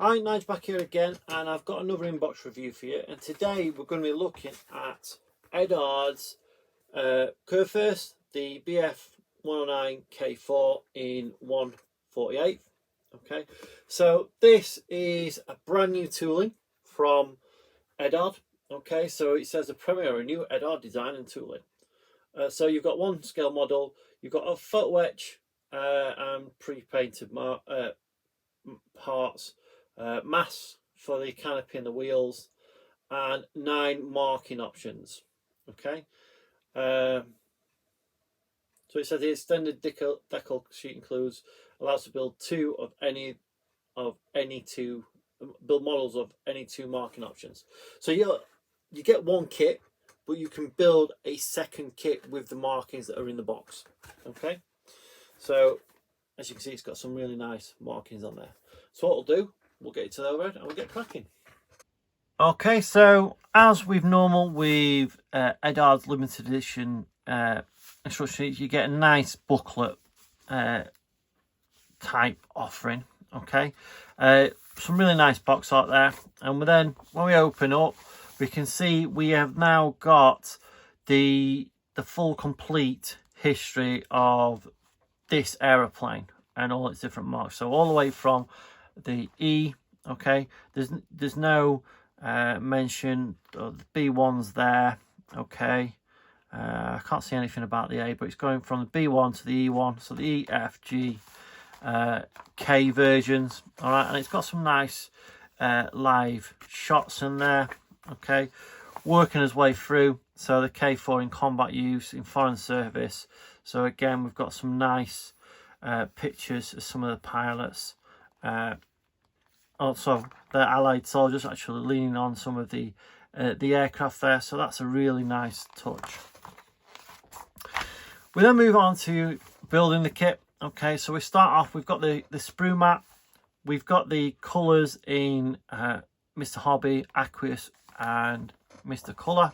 Hi, Nige back here again, and I've got another inbox review for you. And today we're going to be looking at Eduard's Kurfu, the BF 109K4 in 1/48. Okay, so this is a brand new tooling from Eduard. Okay, so it says a premiere, a new Eduard design and tooling. So you've got one scale model, you've got a photo etch and pre-painted parts, mass for the canopy and the wheels, and 9 marking options. Okay, so it says the extended decal sheet includes allows to build build models of any 2 marking options. So you get one kit, but you can build a second kit with the markings that are in the box. Okay, so as you can see, it's got some really nice markings on there. So what we'll do, we'll get it to the overhead and we'll get cracking. Okay, so as with normal with Eduard's limited edition instructions, you get a nice booklet type offering. Okay, some really nice box art there, and then when we open up, we can see we have now got the full complete history of this aeroplane and all its different marks. So all the way from the E. Okay, there's no mention of the B1's there. Okay, I can't see anything about the A, but it's going from the B1 to the E1, so the E, F, G, K versions. All right, and it's got some nice live shots in there. Okay, working his way through. So the K4 in combat use, in foreign service. So again, we've got some nice pictures of some of the pilots. Also, the Allied soldiers actually leaning on some of the aircraft there. So that's a really nice touch. We then move on to building the kit. Okay, so we start off, we've got the sprue mat. We've got the colours in Mr. Hobby, Aqueous and Mr. Colour.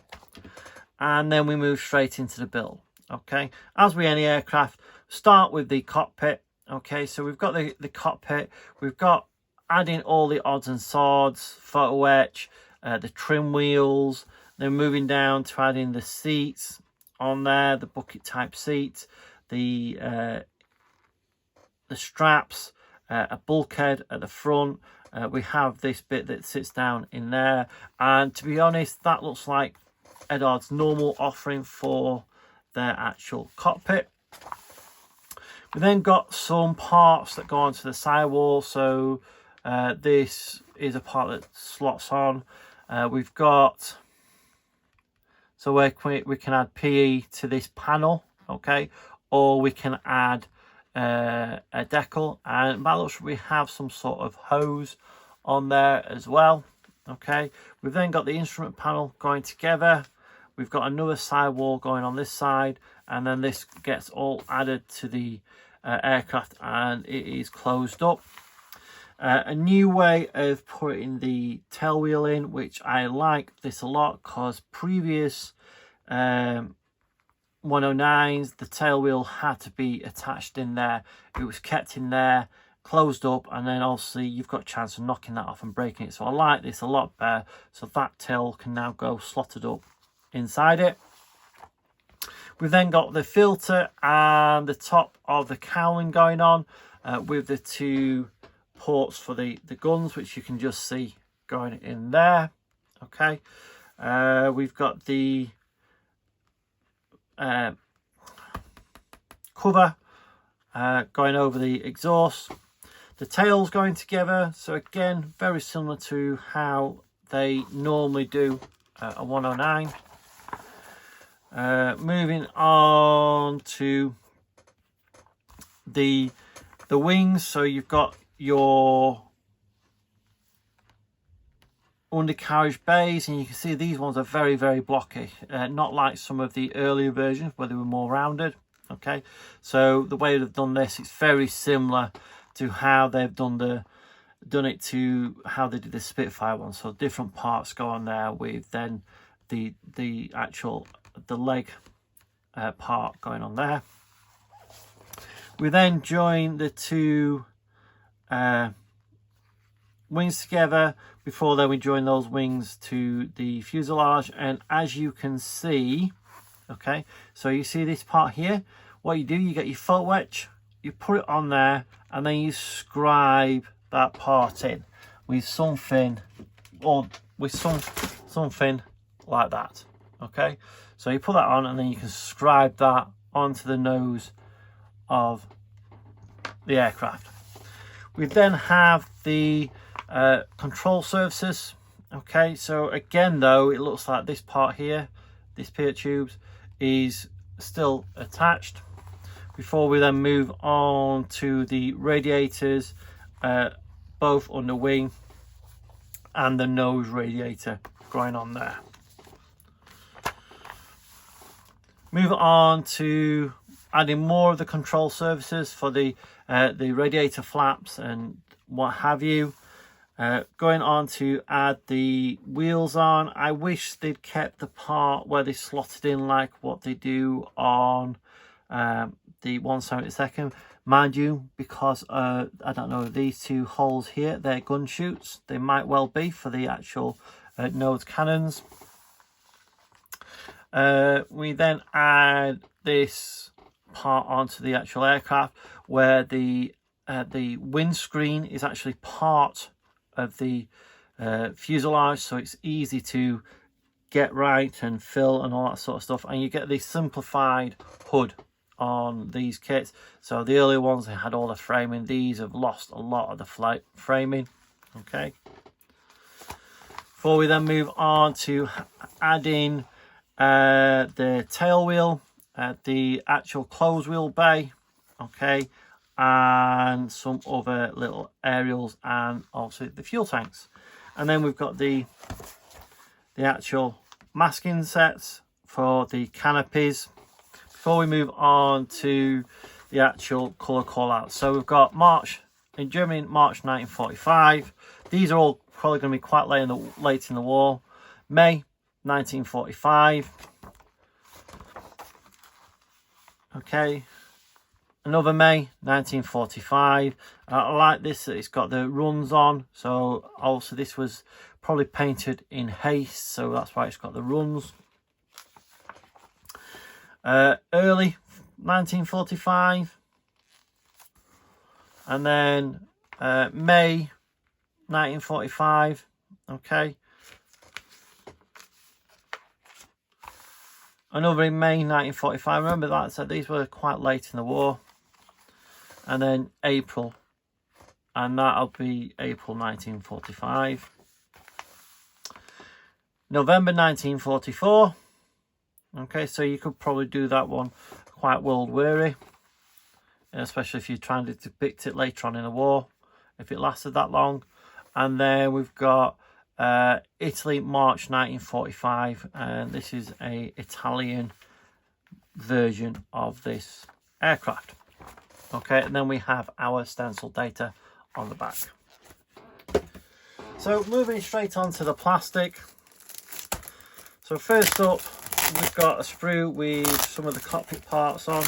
And then we move straight into the build. Okay, as with any aircraft, start with the cockpit. Okay, so we've got the cockpit. We've got adding all the odds and sods, photo etch, the trim wheels. Then moving down to adding the seats on there, the bucket type seats, the straps, a bulkhead at the front. We have this bit that sits down in there, and to be honest, that looks like Eduard's normal offering for their actual cockpit. We then got some parts that go onto the sidewall. So this is a part that slots on. We've got, so we can add PE to this panel, okay, or we can add a decal, and that looks, we have some sort of hose on there as well. Okay, we've then got the instrument panel going together. We've got another sidewall going on this side, and then this gets all added to the aircraft, and it is closed up. A new way of putting the tail wheel in, which I like this a lot, because previous 109s, the tail wheel had to be attached in there. It was kept in there, closed up, and then obviously you've got a chance of knocking that off and breaking it. So I like this a lot better. So that tail can now go slotted up inside it. We've then got the filter and the top of the cowling going on with the 2 ports for the guns, which you can just see going in there. Okay, we've got the cover going over the exhaust. The tails going together, so again, very similar to how they normally do a 109. Moving on to the wings. So you've got your undercarriage bays, and you can see these ones are very, very blocky, not like some of the earlier versions where they were more rounded. Okay, so the way they've done this, it's very similar to how they've done it to how they did the Spitfire one. So different parts go on there, with then the actual leg part going on there. We then join the 2 wings together. Before then we join those wings to the fuselage, and as you can see, okay, so you see this part here, what you do, you get your foot wedge, you put it on there, and then you scribe that part in with something, or with something like that. Okay, so you put that on, and then you can scribe that onto the nose of the aircraft. We then have the control surfaces. Okay, so again though, it looks like this part here, this pitot tubes, is still attached. Before we then move on to the radiators, both on the wing and the nose radiator going on there. Move on to adding more of the control surfaces for the radiator flaps and what have you. Going on to add the wheels on. I wish they'd kept the part where they slotted in like what they do on the 172nd. Mind you, because I don't know, these two holes here, they're gun chutes. They might well be for the actual nose cannons. We then add this part onto the actual aircraft where the windscreen is actually part of the fuselage, so it's easy to get right and fill and all that sort of stuff, and you get the simplified hood on these kits. So the earlier ones, they had all the framing. These have lost a lot of the framing. Okay, before we then move on to adding the tail wheel, the actual close wheel bay, okay, and some other little aerials, and also the fuel tanks. And then we've got the actual masking sets for the canopies. Before we move on to the actual colour call out, so we've got March in Germany, March 1945. These are all probably going to be quite late in the war. May 1945. Okay, another May 1945. I like this, it's got the runs on, so also this was probably painted in haste, so that's why it's got the runs. Early 1945, and then May 1945. Okay, another in May 1945. Remember that, so these were quite late in the war. And then April, and that'll be April 1945. November 1944. Okay, so you could probably do that one quite world weary, especially if you're trying to depict it later on in the war, if it lasted that long. And then we've got Italy, March 1945, and this is a Italian version of this aircraft. Okay, and then we have our stencil data on the back. So moving straight on to the plastic. So first up, we've got a sprue with some of the cockpit parts on.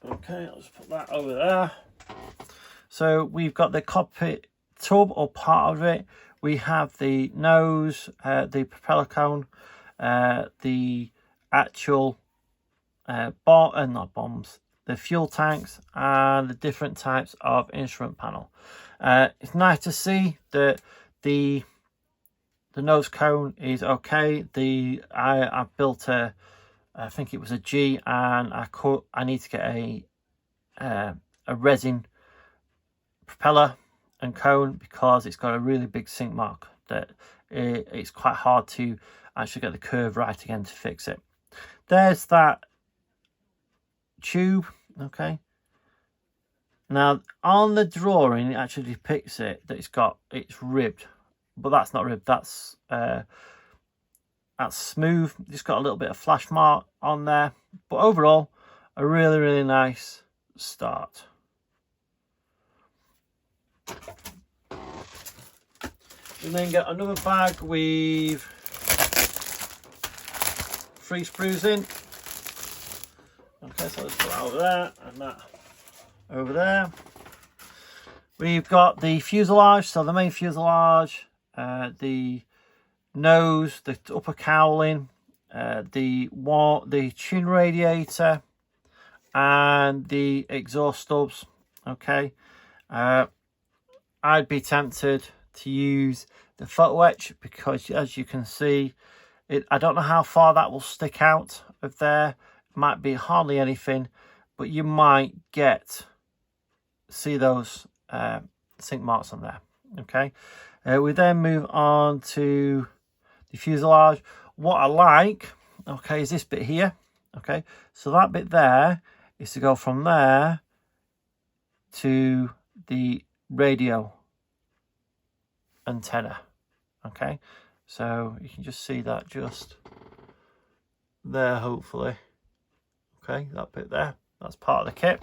Okay, I'll just put that over there. So we've got the cockpit tub, or part of it. We have the nose, the propeller cone, the actual not bombs, the fuel tanks, and the different types of instrument panel. It's nice to see that the nose cone is okay. I built I think it was a G, and I need to get a resin propeller and cone because it's got a really big sink mark that it's quite hard to actually get the curve right again to fix it. There's that tube. Okay, now on the drawing it actually depicts it that it's ribbed, but that's not ribbed, that's smooth. It's got a little bit of flash mark on there, but overall a really nice start. And then get another bag with 3 sprues in. Okay, so let's put that over there and that over there. We've got the fuselage, so the main fuselage, the nose, the upper cowling, the tune radiator, and the exhaust stubs. Okay, I'd be tempted to use the photo etch because, as you can see, I don't know how far that will stick out of there. It might be hardly anything, but you might see those sink marks on there. Okay, we then move on to the fuselage. What I like, okay, is this bit here. Okay, so that bit there is to go from there to the radio antenna. Okay, so you can just see that just there, hopefully. Okay, that bit there, that's part of the kit.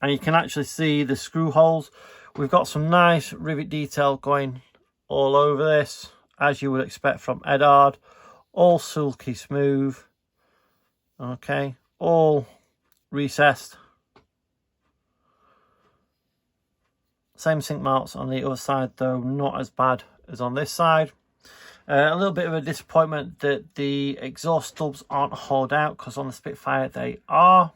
And you can actually see the screw holes. We've got some nice rivet detail going all over this, as you would expect from Eduard. All silky smooth. Okay, all recessed. Same sink marks on the other side, though not as bad as on this side. A little bit of a disappointment that the exhaust stubs aren't hollowed out, because on the Spitfire they are.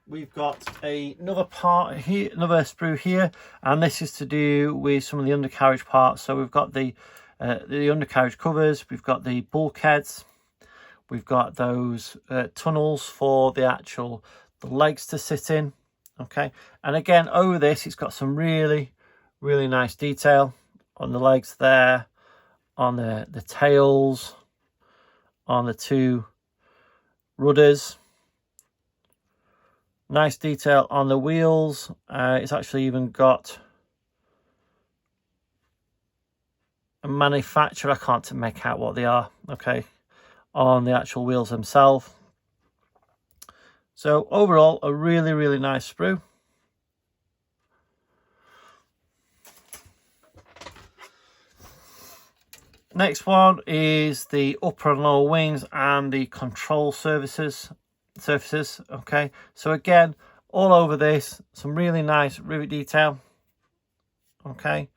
We've got another part here, another sprue here, and this is to do with some of the undercarriage parts. So we've got the undercarriage covers, we've got the bulkheads, we've got those tunnels for the legs to sit in. Okay, and again over this it's got some really nice detail on the legs there, on the tails, on the two rudders. Nice detail on the wheels. It's actually even got a manufacturer, I can't make out what they are, okay, on the actual wheels themselves. So overall, a really nice sprue. Next one is the upper and lower wings and the control surfaces. Okay, so again, all over this, some really nice rivet detail. Okay,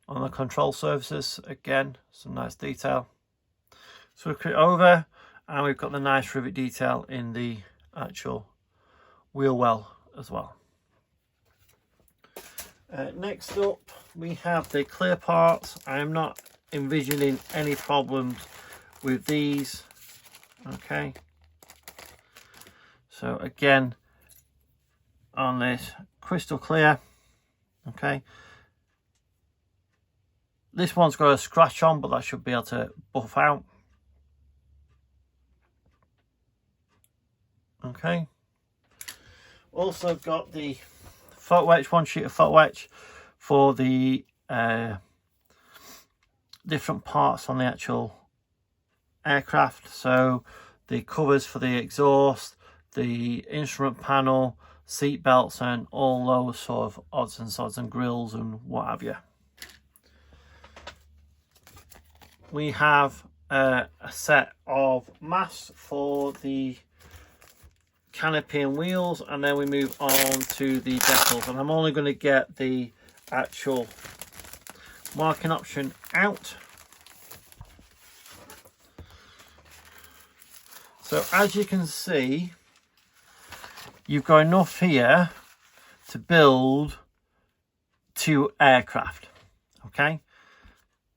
on the control surfaces, again, some nice detail. So we put it over, and we've got the nice rivet detail in the actual wheel well as well. Next up, we have the clear parts. I am not envisioning any problems with these. Okay, so again, on this, crystal clear. Okay, this one's got a scratch on, but that should be able to buff out. Okay, also got the photo etch, one sheet of photo etch for the different parts on the actual aircraft. So the covers for the exhaust, the instrument panel, seat belts, and all those sort of odds and sods and grills and what have you. We have a set of masks for the canopy and wheels, and then we move on to the decals, and I'm only going to get the actual marking option out. So as you can see, you've got enough here to build 2 aircraft. Okay,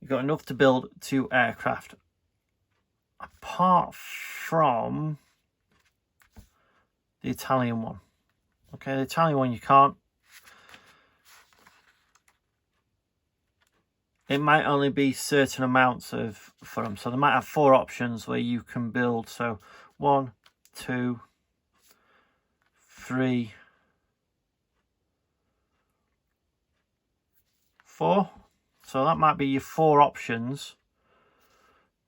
you've got enough to build 2 aircraft, apart from the Italian one. Okay, the Italian one you can't. It might only be certain amounts for them. So they might have 4 options where you can build. So 1, 2, 3, 4. So that might be your 4 options.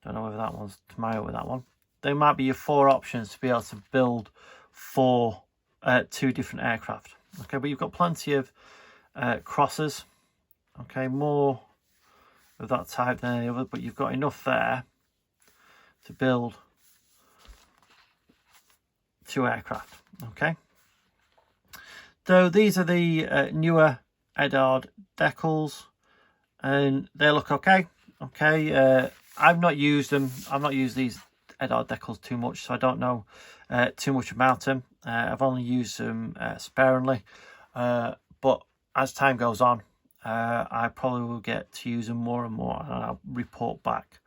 Don't know whether that one's tomorrow with that one. They might be your 4 options to be able to build 2 different aircraft. Okay, but you've got plenty of crosses. Okay, more of that type than any other, but you've got enough there to build 2 aircraft. Okay, so these are the newer Eduard decals, and they look okay. Okay, I've not used them. I've not used these Eduard decals too much, so I don't know too much about them. I've only used them sparingly, but as time goes on, I probably will get to use them more and more, and I'll report back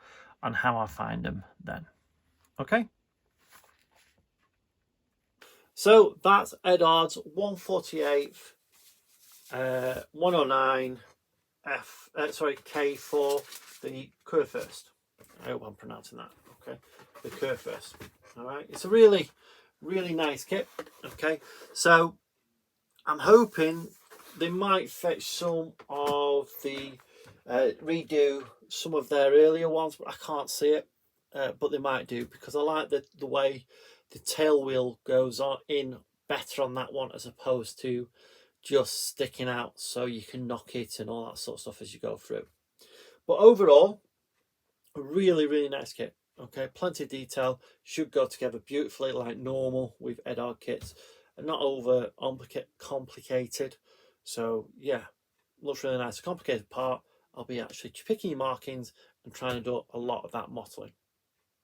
on how I find them then. Okay, so that's Eduard's 148th 109 K4, the Kurfu. I hope I'm pronouncing that. Okay, the Kurfu. All right, it's a really nice kit. Okay, so I'm hoping they might fetch some of the redo some of their earlier ones, but I can't see it. But they might do, because I like the way the tail wheel goes on in better on that one, as opposed to just sticking out so you can knock it and all that sort of stuff as you go through. But overall, a really nice kit. Okay, plenty of detail, should go together beautifully like normal with Eduard kits, and not over complicated. So yeah, looks really nice. A complicated part, I'll be actually picking your markings and trying to do a lot of that mottling.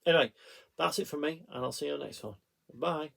Anyway, that's it from me, and I'll see you on the next one. Bye.